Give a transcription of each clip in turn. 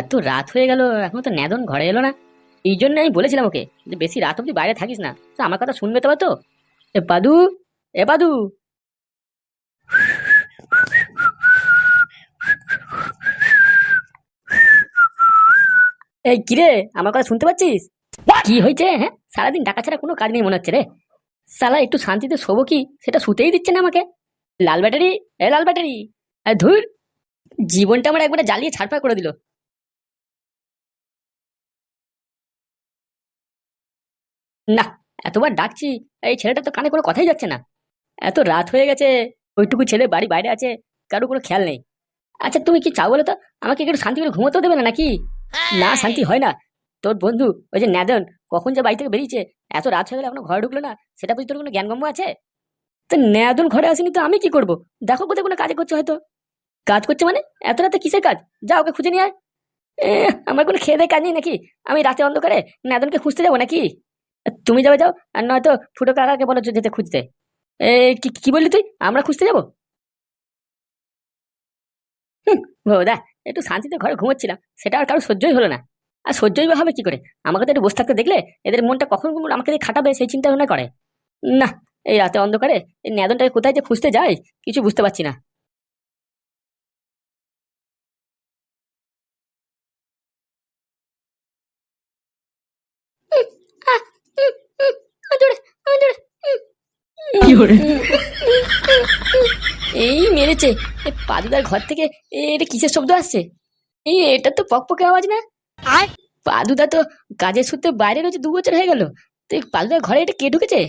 এত রাত হয়ে গেল, এখন তো নেদন ঘরে এলো না। এই জন্য আমি বলেছিলাম ওকে যে বেশি রাত অব্দি বাইরে থাকিস না, তো আমার কথা শুনবে তবে তো। এ পাদু, এ পাদু। এই কিরে, আমার কথা শুনতে পাচ্ছিস? কি হয়েছে? হ্যাঁ, সারাদিন ডাকা ছাড়া কোনো কাজ নেই মনে হচ্ছে রে। সালা একটু শান্তিতে শোবো কি, সেটা শুতেই দিচ্ছে না আমাকে। লাল ব্যাটারি, এ লাল ব্যাটারি। ধুর, জীবনটা আমার একবারে জ্বালিয়ে ছাড়ফাড় করে দিল। না, এতবার ডাকছি, এই ছেলেটা তো কানে কোনো কথাই যাচ্ছে না। এত রাত হয়ে গেছে, ওইটুকু ছেলে বাড়ি বাইরে আছে, কারো কোনো খেয়াল নেই। আচ্ছা তুমি কি চাও বলো তো? আমাকে একটু শান্তি করে ঘুমোতেও দেবে না নাকি? না, শান্তি হয় না। তোর বন্ধু ওই যে ন্যাদন, কখন যে বাড়ি থেকে বেরিয়েছে, এত রাত হয়ে গেলে এখনো ঘরে ঢুকলো না। সেটা বুঝি তোর কোনো জ্ঞানগম্য আছে? তো ন্যাদন ঘরে আসেনি তো আমি কি করবো? দেখো কোথায় কোনো কাজ করছে হয়তো। কাজ করছে মানে? এত রাতে কিসের কাজ? যা ওকে খুঁজে নিয়ে আয়। আমার কোনো খেয়ে দেয় কাজ নেই নাকি? আমি রাতে অন্ধকারে ন্যাদনকে খুঁজতে যাবো নাকি? তুমি যাবে যাও, আর নয়তো ফুটো কাকাকে বলো যেতে খুঁজতে। এ, কি কি বললি তুই? আমরা খুঁজতে যাবো? দা, একটু শান্তিতে ঘরে ঘুমোচ্ছিলাম, সেটা আর কারো সহ্যই হলো না। আর সহ্যই বা হবে কি করে? আমাকে তো একটু বসে থাকতে দেখলে এদের মনটা কখন কখন আমাকে দিয়ে খাটাবে সেই চিন্তা ভাবনা করে। না, এই রাতে অন্ধকারে এই ন্যাদনটাকে কোথায় যে খুঁজতে যাই, কিছু বুঝতে পারছি না। আহ, উম, উম, আদুরে, আদুরে, কি করে? এই মেরেছে। এ পাদুদার ঘর থেকে এটা কিসের শব্দ আসছে? এই এটা তো পকপকে আওয়াজ না? আর পাদুদা তো কাজের সূত্রে বাইরে রয়েছে 2 বছর হয়ে গেল। তো এই পাদুদার ঘরে এটা কে ঢুকেছে?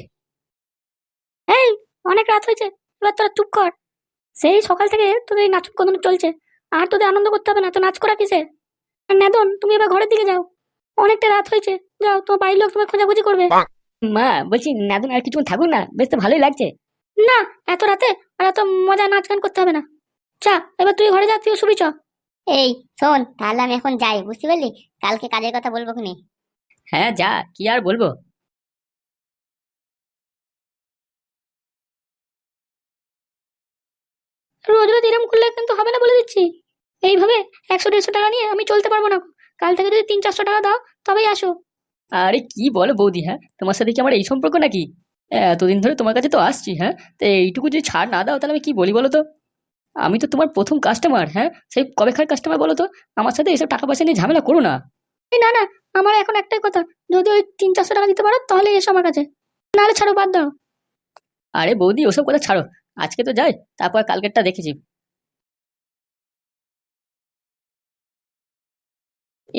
এই, অনেক রাত হয়েছে, এবার তোরা চুপ কর। সেই সকাল থেকে তোদের এই নাচন কদন চলছে, আর তোদের আনন্দ করতে হবে না তো নাচ করা কিসের? আর নেদন, তুমি এবার ঘরের দিকে যাও, অনেকটা রাত হয়েছে। যাও, তোমার বাড়ির লোক তোমার খোঁজাখুঁজি করবে। মা, বলছি নেদন আর কিছুক্ষণ থাকুক না, বেশ তো ভালোই লাগছে। না, এত রাতে আর এত মজা নাচ গান করতে হবে না। চা, এবার তুই ঘরে যা, তুইও শুবি চ। এই শোন, তাহলে আমি এখন যাই, বুঝতে পারলি? কালকে কাজের কথা বলবো খুনি। হ্যাঁ যা, কি আর বলবো। রোজ রোজ এরকম করলে কিন্তু হবে না বলে দিচ্ছি। এইভাবে 100-150 টাকা নিয়ে আমি চলতে পারবো না। কাল থেকে যদি 300-400 টাকা দাও তবেই আসো। আরে কি বলো বৌদি, হ্যাঁ তোমার সাথে কি আমার এই সম্পর্ক নাকি? এতদিন ধরে তোমার কাছে তো আসছি, হ্যাঁ, তো এইটুকু যদি ছাড় না দাও তাহলে আমি কি বলি বলো তো? আমি তো তোমার প্রথম কাস্টমার, হ্যাঁ, সেই কবেকার কাস্টমার বলো তো? আমার সাথে এসব টাকা পয়সা নিয়ে ঝামেলা করো না। এই না না, আমার এখন একটাই কথা, যদি ওই 300-400 টাকা দিতে পারো তাহলে এসো আমার কাছে, নাহলে ছাড়ো, বাদ দাও। আরে বৌদি, ওসব কথা ছাড়ো, আজকে তো যাই, তারপর কালকেরটা দেখেছি।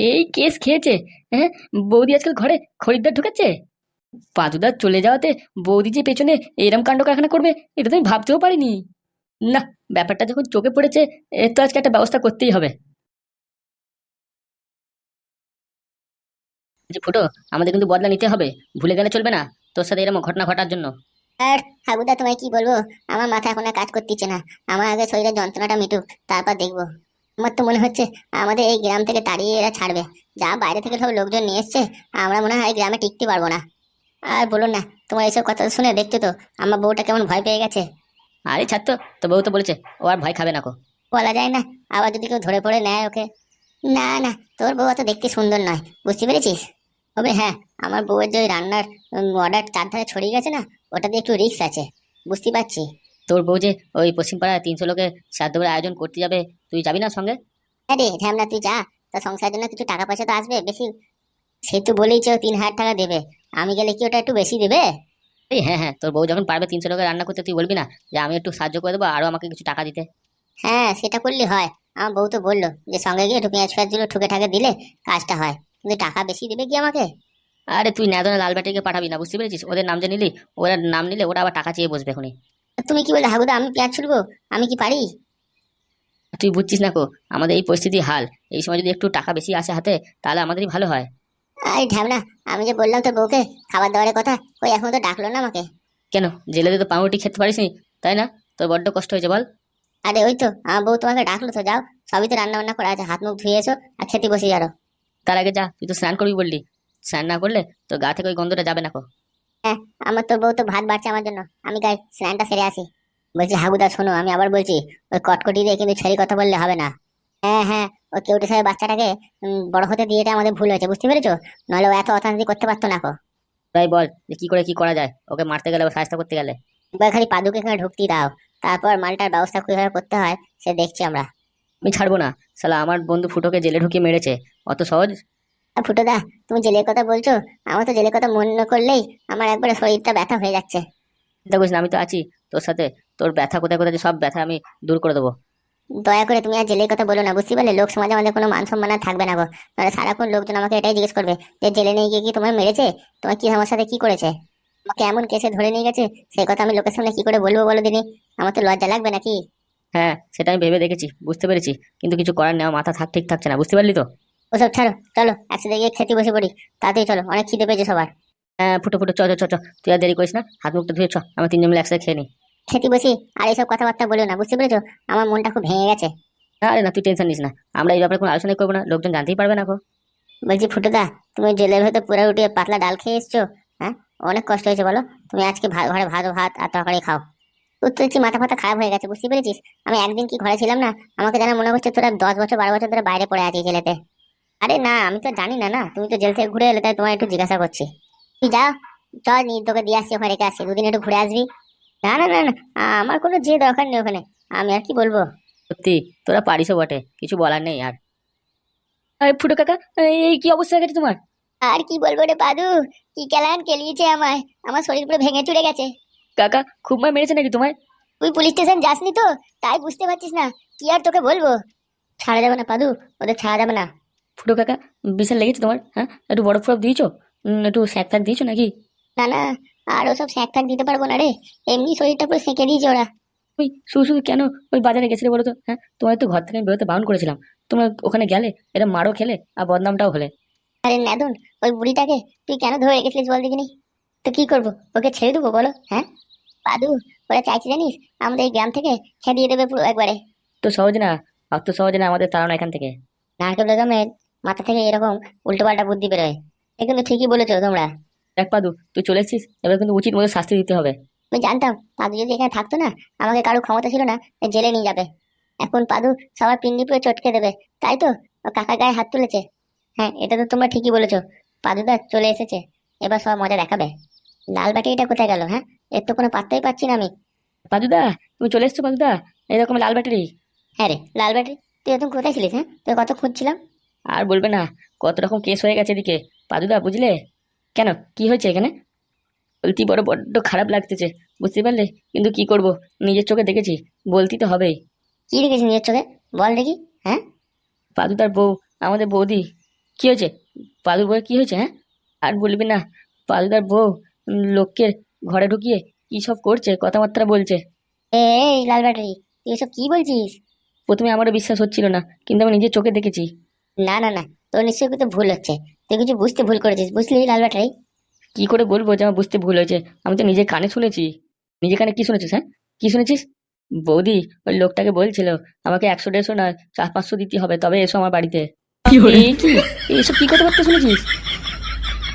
এই কেস খেয়েছে। হ্যাঁ, বৌদি আজকাল ঘরে খরিদ্দার ঢুকাচ্ছে। পাদুদার চলে যাওয়াতে বৌদি যে পেছনে এরম কাণ্ড কারখানা করবে, এটা তো আমি ভাবতেও পারিনি। না, ব্যাপারটা যখন চোখে পড়েছে, এর তো আজকে একটা ব্যবস্থা করতেই হবে। যে ফুটো, আমাদের কিন্তু বদলা নিতে হবে, ভুলে গেলে চলবে না তোর সাথে এরকম ঘটনা ঘটার জন্য। আর হাগুদা, তোমায় কি বলবো, আমার মাথা এখন আর কাজ করতেছে না। আমার আগে শরীরের যন্ত্রণাটা মিটুক, তারপর দেখবো। আমার তো মনে হচ্ছে আমাদের এই গ্রাম থেকে তাড়িয়ে এরা ছাড়বে। যা বাইরে থেকে সব লোকজন নিয়ে এসছে, আমরা মনে হয় এই গ্রামে টিকতে পারবো না। আর বলো না, তোমার এইসব কথা শুনে দেখছো তো আমার বউটা কেমন ভয় পেয়ে গেছে। আরে ছাত্র, তো বউ তো বলেছে ও আর ভয় খাবে না কো। বলা যায় না, আবার যদি কেউ ধরে পড়ে নেয় ওকে। না না, তোর বউ অত দেখতে সুন্দর নয়, বুঝতে পেরেছিস? তবে হ্যাঁ, আমার বউয়ের যে ওই রান্নার অর্ডার চারধারে ছড়িয়ে গেছে না, ওটাতে একটু রিস্ক আছে, বুঝতে পারছি। তোর বউ যে ওই পশ্চিম পাড়ায় 300 লোকের শ্রাদ্ধের আয়োজন করতে যাবে, তুই যাবি না সঙ্গে? হ্যাঁ রে ঝ্যামনা, তুই যা। তা সংসারের জন্য কিছু টাকা পয়সা তো আসবে বেশি। সে তো বলেইছে ও 3,000 টাকা দেবে। আমি গেলে কি ওটা একটু বেশি দেবে? এই হ্যাঁ হ্যাঁ, তোর বউ যখন পারবে 300 লোকের রান্না করতে, তুই বলবি না যে আমি একটু সাহায্য করে দেবো, আরো আমাকে কিছু টাকা দিতে? হ্যাঁ, সেটা করলে হয়। আমার বউ তো বললো যে সঙ্গে গিয়ে একটু পেঁয়াজ ফেয়াজ গুলো ঠুকে ঠাকে দিলে কাজটা হয়। কিন্তু টাকা বেশি দেবে কি আমাকে? আরে তুই ন্যাদনে লাল ব্যাটারিকে পাঠাবি না, বুঝতে পেরেছিস? ওদের নাম যে নিলি, ওরা নাম নিলে ওরা আবার টাকা চেয়ে বসবে এখনই। তুমি কি বলে হাগুদা, আমি পেঁয়াজ ছুলবো? আমি কি পারি? তুই বুঝছিস না কো, আমাদের এই পরিস্থিতি হাল। এই সময় যদি একটু টাকা বেশি আসে হাতে, তাহলে আমাদেরই ভালো হয়। আরে ঢ্যামনা, আমি যে বললাম তোর বউকে খাবার দাবারের কথা, ওই এখন তো ডাকলো না আমাকে। কেন, জেলেতে তো পাউরুটি খেতে পারিস নি, তাই না? তোর বড্ড কষ্ট হয়েছে বল। আরে ওই তো আমার বউ তোমাকে ডাকলো, তো যাও। সবই তো রান্না বান্না করা আছে, হাত মুখ ধুয়ে এসো আর খেতে বসে যাও। তার আগে যা, তুই তো স্নান করবি বললি। স্নান না করলে তোর গা থেকে ওই গন্ধটা যাবে না কো। হ্যাঁ, আমার তোর বউ তো ভাত বাড়ছে আমার জন্য, আমি গাই স্নানটা সেরে আসি। বলছি হাগুদা শোনো, আমি আবার বলছি, ওই কটকটি দিয়ে কিন্তু ছেড়ে কথা বললে হবে না। হ্যাঁ হ্যাঁ, ওই কেউটে সাহেব বাচ্চাটাকে বড় হতে দিয়ে এটা আমাদের ভুল হয়েছে, বুঝতে পেরেছো? নাহলে ও এত অশান্তি করতে পারতো না কো। তাই বল যে কি করে কি করা যায় ওকে মারতে গেলে বা সাহায্য করতে গেলে। এবার খালি পাদুকে এখানে ঢুকতে দাও, তারপর মালটার ব্যবস্থা কিভাবে করতে হয় সে দেখছি আমরা। আমি ছাড়বো না। শালা আমার বন্ধু ফুটোকে জেলে ঢুকিয়ে মেরেছে, অত সহজ? আর ফুটোদা, তুমি জেলের কথা বলছো, আমার তো জেলের কথা মনে করলেই আমার একবারে শরীরটা ব্যথা হয়ে যাচ্ছে। চিন্তা করিস না, আমি তো আছি তোর সাথে। তোর ব্যথা কোথায় কোথায় যে সব ব্যথা আমি দূর করে দেবো। দয়া করে তুমি আর জেলের কথা বলো না, বুঝতে পারলে? লোক সমাজে আমাদের কোনো মান সম্মান আর থাকবে না গো। তাহলে সারাক্ষণ লোকজন আমাকে এটাই জিজ্ঞেস করবে যে জেলে নিয়ে গিয়ে কি তোমায় মেরেছে, তোমার কি আমার সাথে কি করেছে, আমাকে এমন কেসে ধরে নিয়ে গেছে, সেই কথা আমি লোকের সামনে কি করে বলবো বলো দিনি? আমার তো লজ্জা লাগবে নাকি? হ্যাঁ, সেটা আমি ভেবে দেখেছি, বুঝতে পেরেছি, কিন্তু কিছু করার নেই, আমার মাথা ঠিক থাকছে না, বুঝতে পারলি তো? ওসব ছাড়ো, চলো একসাথে গিয়ে খেতে বসে পড়ি। তাড়াতাড়ি চলো, অনেক খিদে পেয়েছে সবার। হ্যাঁ, ফুটো ফুটো, চ চ চ চ। তুই আর দেরি করিস না, হাত মুখটা ধুয়ে চ, আমরা তিনজন মিলে একসাথে খেয়ে নিই। খেতে বসি আর এইসব কথাবার্তা বলো না, বুঝতে পেরেছো? আমার মনটা খুব ভেঙে গেছে। না, আরে না, তুই টেনশন নিস না, আমরা এই ব্যাপারে কোনো আলোচনাই করবো না, লোকজন জানতেই পারবে না গো। বলছি ফুটুদা, তুমি জেলের ভেতর পুরো উঠিয়ে পাতলা ডাল খেয়ে এসছো? হ্যাঁ, অনেক কষ্ট হয়েছে বলো। তুমি আজকে ঘরে ভাত ভাত আর তরকারি খাও। তোর তো দেখছি মাথা ফাতা খারাপ হয়ে গেছে, বুঝতে পেরেছিস? আমি একদিন কি ঘরে ছিলাম না, আমাকে যেন মনে করছে তোরা 10 বছর 12 বছর ধরে বাইরে পড়ে আছিস জেলেতে। আরে না, আমি তো জানি না, না তুমি তো জেল থেকে ঘুরে এলে, তাই তোমায় একটু জিজ্ঞাসা করছি। তুই যাও, চল নি তোকে দিয়ে আসছি, ওখানে রেখে আসছি, দুদিন একটু ঘুরে আসবি। না না না না, আমার কোনো যে দরকার নেই ওখানে, আমি আর কি বলবো। সত্যি, তোরা পারিসও বটে, কিছু বলার নেই আর। আরে ফুটো কাকা, এই কি অবস্থা হয়ে গেছে তোমার? আর কি বলবো রে পাদু, কি কেলান কেলিয়েছে আমায়, আমার শরীর পুরো ভেঙে চুরে গেছে। কাকা খুব মার মেরেছে নাকি তোমায়? তুই পুলিশ স্টেশন যাসনি তো, তাই বুঝতে পারছিস না, কি আর তোকে বলবো। ছাড়া যাবে না পাদু, ওদের ছাড়া যাবে না। ফুটো কাকা, বিশাল লেগেছে তোমার? হ্যাঁ, একটু বরফ ফরফ দিয়েছো? একটু স্যাক ট্যাক দিয়েছো নাকি? না না, আর ওসব স্যাঁক ট্যাঁক দিতে পারবো না রে, এমনি শরীরটা পুরো সেঁকে দিয়েছে ওরা। ওই শুধু শুধু কেন ওই বাজারে গেছিলে বলো তো? হ্যাঁ, তোমার তো ঘর থেকে আমি বেরোতে বারণ করেছিলাম, তোমরা ওখানে গেলে, এটা মারও খেলে আর বদনামটাও হলে। আরে নেদন, ওই বুড়িটাকে তুই কেন ধরে রেখেছিলিস বল দেখিনি? তো কি করবো, ওকে ছেড়ে দেবো বলো? হ্যাঁ পাদু, ওরা চাইছে জানিস আমাদের এই গ্রাম থেকে খেদিয়ে দেবে পুরো একবারে। তো সহজ না, অত সহজ না আমাদের তাড়ানো এখান থেকে। নারকেল বেগমের মাথা থেকে এরকম উল্টোপাল্টা বুদ্ধি বেরোয়, এ কিন্তু ঠিকই বলেছো তোমরা। দেখ পাদু, তুই চলে এসেছিস, এবার কিন্তু উচিত মতো শাস্তি দিতে হবে। আমি জানতাম পাদু যদি এখানে থাকতো না, আমাকে কারো ক্ষমতা ছিল না জেলে নিয়ে যাবে। এখন পাদু সবার পিন্ডি পুরো চটকে দেবে, তাই তো ও কাকা গায়ে হাত তুলেছে। হ্যাঁ, এটা তো তোমরা ঠিকই বলেছো, পাদুদা চলে এসেছে, এবার সব মজা দেখাবে। লাল ব্যাটারিটা কোথায় গেল? হ্যাঁ, এর তো কোনো পাত্তাই পাচ্ছি না আমি। পাদুদা, তুমি চলে এসছো পাদুদা, এরকম লাল ব্যাটারি। হ্যাঁ রে, লাল ব্যাটারি, তুই এখন কোথায় ছিলিস? হ্যাঁ, তুই কত খুঁজছিলাম। আর বলবে না, কত রকম কেস হয়ে গেছে এদিকে, পাদুদা বুঝলে? কেন, কি হয়েছে এখানে? বলতে বড় বড্ড খারাপ লাগতেছে, বুঝতে পারলে, কিন্তু কি করব, নিজের চোখে দেখেছি, বলতেই তো হবেই। কি দেখেছিস নিজের চোখে, বল দেখি। হ্যাঁ, পাদুদার বউ, আমাদের বৌদি। কি হয়েছে? পাদুর বউয়ের কি হয়েছে? হ্যাঁ, আর বলবি না, পাদুদার বউ লোকের ঘরে ঢুকিয়ে কি সব করছে, কথাবার্তা বলছে। এই লাল ব্যাটারি, তুই এসব কি বলছিস? প্রথমে আমারও বিশ্বাস হচ্ছিল না, কিন্তু আমি নিজের চোখে দেখেছি। না না না, তোর নিশ্চয়ই কিছু ভুল হচ্ছে, তুই কিছু বুঝতে ভুল করেছিস, বুঝলি লাল ব্যাটারি? কি করে বলবো যে আমার বুঝতে ভুল হয়েছে? আমি তো নিজের কানে শুনেছি। নিজের কানে কি শুনেছিস? হ্যাঁ, কি শুনেছিস? বৌদি ওই লোকটাকে বলছিল আমাকে 100 150 নয় 400 500 দিতে হবে, তবে এসো আমার বাড়িতে। কি hore এই কি, এইসব কি কথাবার্তা শুনেছিস?